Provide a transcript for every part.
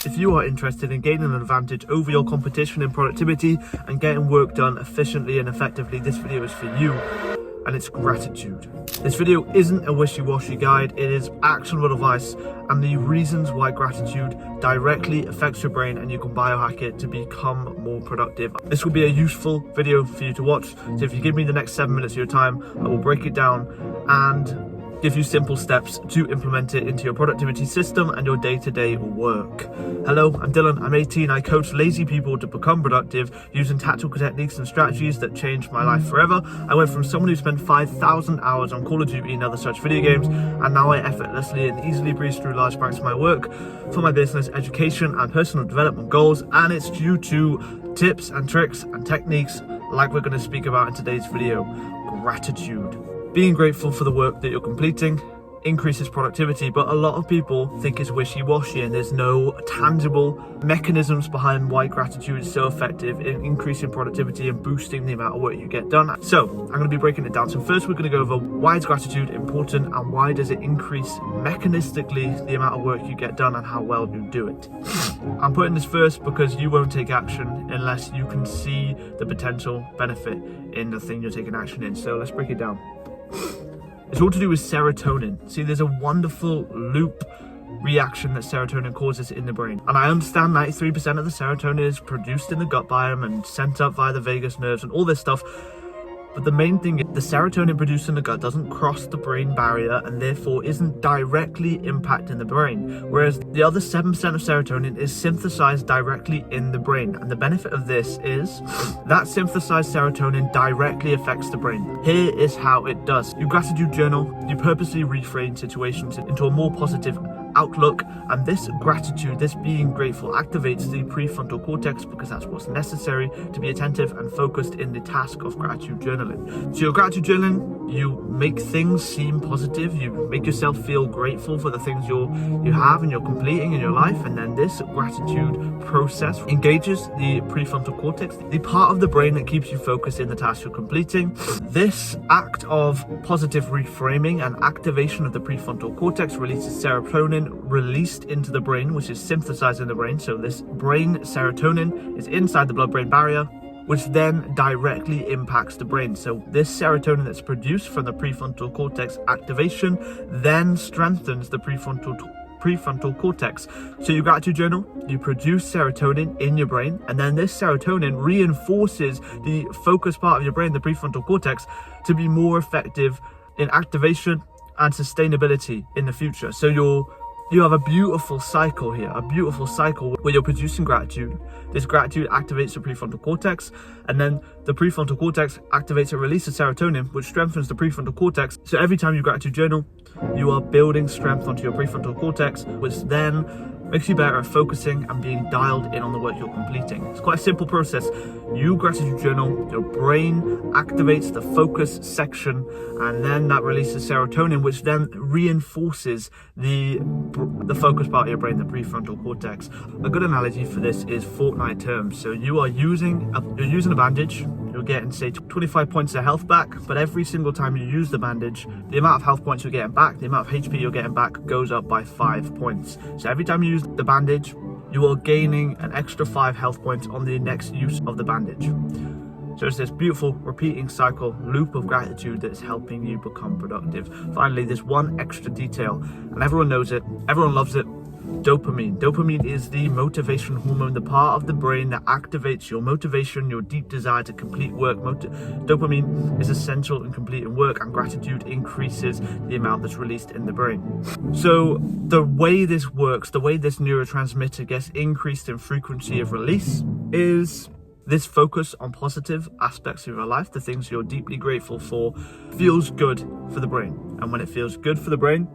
If you are interested in gaining an advantage over your competition in productivity and getting work done efficiently and effectively, this video is for you, and it's gratitude. This video isn't a wishy-washy guide, it is actionable advice and the reasons why gratitude directly affects your brain and you can biohack it to become more productive. This will be a useful video for you to watch, so if you give me the next 7 minutes of your time, I will break it down and give you simple steps to implement it into your productivity system and your day-to-day work. Hello, I'm Dylan, I'm 18, I coach lazy people to become productive using tactical techniques and strategies that changed my life forever. I went from someone who spent 5,000 hours on Call of Duty and other such video games, and now I effortlessly and easily breeze through large banks of my work for my business, education and personal development goals, and it's due to tips and tricks and techniques like we're going to speak about in today's video. Gratitude. Being grateful for the work that you're completing increases productivity, but a lot of people think it's wishy-washy and there's no tangible mechanisms behind why gratitude is so effective in increasing productivity and boosting the amount of work you get done. So I'm going to be breaking it down. So first we're going to go over why is gratitude important and why does it increase mechanistically the amount of work you get done and how well you do it. I'm putting this first because you won't take action unless you can see the potential benefit in the thing you're taking action in. So let's break it down. It's all to do with serotonin. See, there's a wonderful loop reaction that serotonin causes in the brain. And I understand 93% of the serotonin is produced in the gut biome and sent up via the vagus nerves and all this stuff. But the main thing is the serotonin produced in the gut doesn't cross the brain barrier and therefore isn't directly impacting the brain. Whereas the other 7% of serotonin is synthesized directly in the brain. And the benefit of this is that synthesized serotonin directly affects the brain. Here is how it does. You gratitude journal, you purposely reframe situations into a more positive outlook, and this gratitude, this being grateful, activates the prefrontal cortex because that's what's necessary to be attentive and focused in the task of gratitude journaling. So your gratitude journaling, you make things seem positive, you make yourself feel grateful for the things you have and you're completing in your life, and then this gratitude process engages the prefrontal cortex, the part of the brain that keeps you focused in the task you're completing. This act of positive reframing and activation of the prefrontal cortex releases serotonin released into the brain, which is synthesized in the brain. So this brain serotonin is inside the blood-brain barrier, which then directly impacts the brain. So this serotonin that's produced from the prefrontal cortex activation then strengthens the prefrontal cortex. So you gratitude journal, you produce serotonin in your brain, and then this serotonin reinforces the focus part of your brain, the prefrontal cortex, to be more effective in activation and sustainability in the future. So you have a beautiful cycle here, a beautiful cycle where you're producing gratitude. This gratitude activates the prefrontal cortex, and then the prefrontal cortex activates and releases serotonin, which strengthens the prefrontal cortex. So every time you gratitude journal, you are building strength onto your prefrontal cortex, which then makes you better at focusing and being dialed in on the work you're completing. It's quite a simple process. You gratitude journal, your brain activates the focus section, and then that releases serotonin, which then reinforces the focus part of your brain, the prefrontal cortex. A good analogy for this is Fortnite terms. So you're using a bandage, you're getting say 25 points of health back, but every single time you use the bandage, the amount of health points you're getting back, the amount of HP you're getting back goes up by 5 points. So every time you use the bandage, you are gaining an extra 5 health points on the next use of the bandage. So it's this beautiful repeating cycle, loop of gratitude that's helping you become productive. Finally, there's one extra detail, and everyone knows it, everyone loves it. Dopamine. Dopamine is the motivation hormone, the part of the brain that activates your motivation, your deep desire to complete work. Dopamine is essential in completing work, and gratitude increases the amount that's released in the brain. So the way this works, the way this neurotransmitter gets increased in frequency of release is this focus on positive aspects of your life, the things you're deeply grateful for, feels good for the brain. And when it feels good for the brain,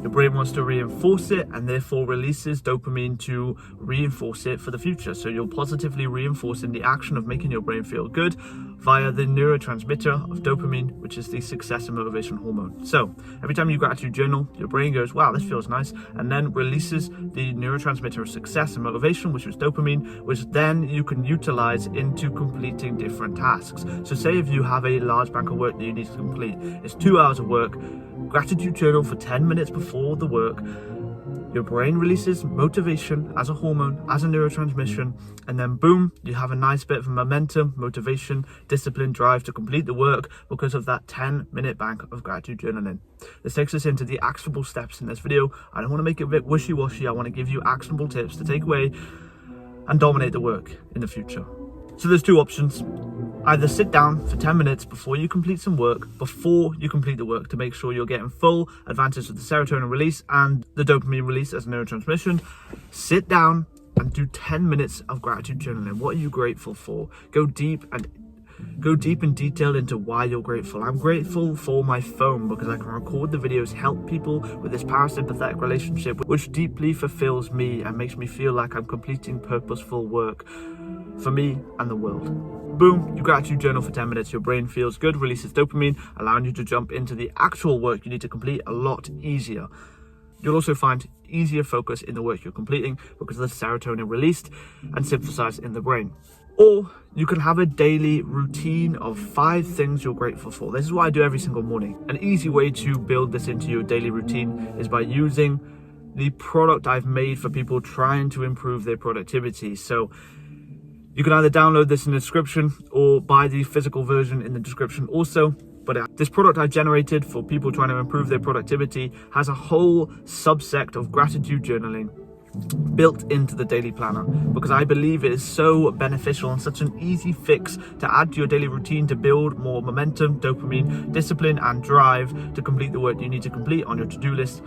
your brain wants to reinforce it and therefore releases dopamine to reinforce it for the future. So you're positively reinforcing the action of making your brain feel good via the neurotransmitter of dopamine, which is the success and motivation hormone. So every time you gratitude journal, your brain goes, wow, this feels nice, and then releases the neurotransmitter of success and motivation, which is dopamine, which then you can utilize into completing different tasks. So say if you have a large bank of work that you need to complete, it's 2 hours of work, gratitude journal for 10 minutes before the work. your brain releases motivation as a hormone, as a neurotransmission, and then boom, you have a nice bit of momentum, motivation, discipline, drive to complete the work because of that 10-minute bank of gratitude journaling. This takes us into the actionable steps in this video. I don't want to make it a bit wishy-washy. I want to give you actionable tips to take away and dominate the work in the future. So there's two options. Either sit down for 10 minutes before you complete some work, before you complete the work, to make sure you're getting full advantage of the serotonin release and the dopamine release as a neurotransmission. Sit down and do 10 minutes of gratitude journaling. What are you grateful for? Go deep in detail into why you're grateful. I'm grateful for my phone because I can record the videos, help people with this parasympathetic relationship, which deeply fulfills me and makes me feel like I'm completing purposeful work for me and the world. Boom, you gratitude journal for 10 minutes. Your brain feels good, releases dopamine, allowing you to jump into the actual work you need to complete a lot easier. You'll also find easier focus in the work you're completing because of the serotonin released and synthesized in the brain. Or you can have a daily routine of 5 things you're grateful for. This is what I do every single morning. An easy way to build this into your daily routine is by using the product I've made for people trying to improve their productivity. So you can either download this in the description or buy the physical version in the description also. But this product I've generated for people trying to improve their productivity has a whole subsect of gratitude journaling built into the daily planner because I believe it is so beneficial and such an easy fix to add to your daily routine to build more momentum, dopamine, discipline, and drive to complete the work you need to complete on your to-do list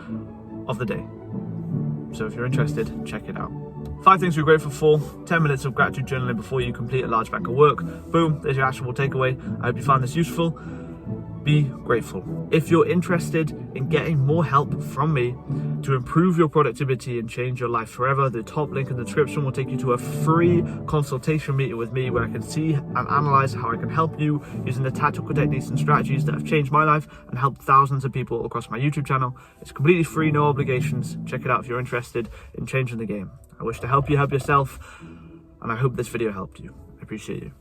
of the day. So if you're interested, check it out. 5 things you're grateful for, 10 minutes of gratitude journaling before you complete a large bank of work. Boom, there's your actionable takeaway. I hope you found this useful. Be grateful. If you're interested in getting more help from me to improve your productivity and change your life forever, the top link in the description will take you to a free consultation meeting with me where I can see and analyze how I can help you using the tactical techniques and strategies that have changed my life and helped thousands of people across my YouTube channel. It's completely free, no obligations. Check it out if you're interested in changing the game. I wish to help you help yourself, and I hope this video helped you. I appreciate you.